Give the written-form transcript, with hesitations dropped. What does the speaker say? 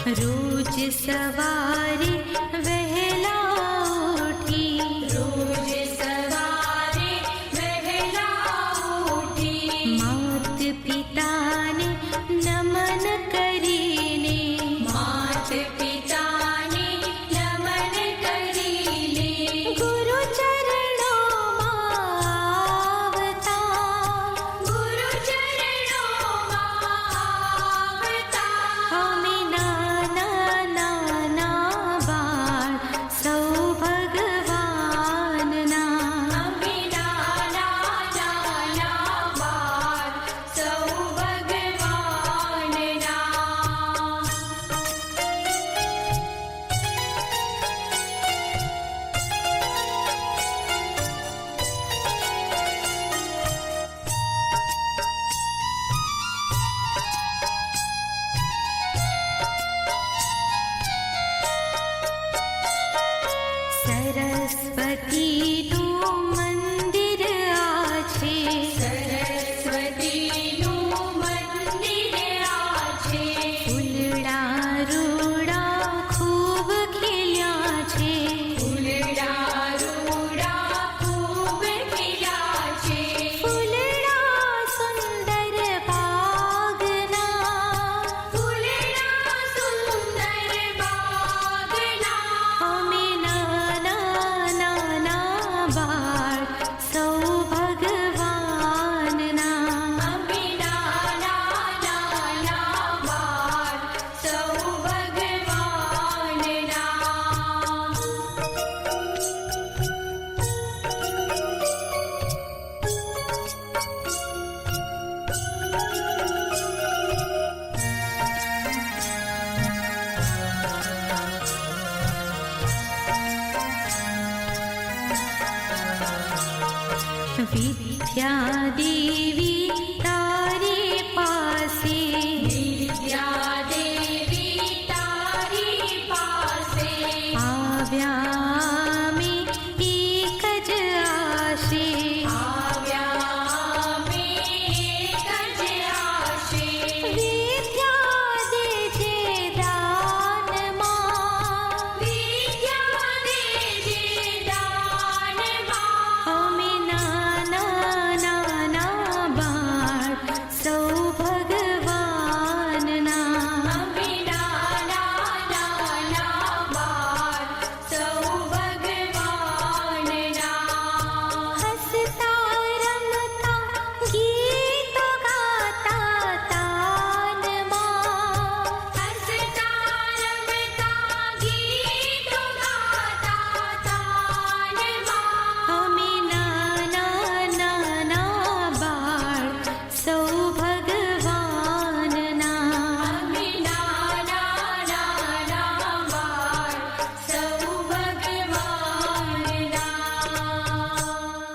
रोज सवारे वहला उठी, रोज सवारे वहला उठी, मात पिता ने नमन करीने, मात पिता ने नमन करीने, गुरु चरणों आवता, गुरु चरणों आवता, हमें नाना नाना बाळ सौ भगवान ना, अमी नाना नाना बाळ सौ भगवान ना। सरस्वती નું મંદિર આછે, सरस्वती નું મંદિર આછે, ફૂલડા રૂડા ખૂબ ખીલ્યા છે, ફૂલડા રૂડા ખૂબ ખીલ્યા છે, ફૂલડા સુંદર બાગના, ફૂલડા સુંદર બાગના, અમે નાના નાના બાળ સૌ ભગવાનના, અમી નાના નાના બાળ સૌ ભગવાનના। વિદ્યા દેવી તારે પાસે, વિદ્યા દેવી તારી પાસે આવ્યા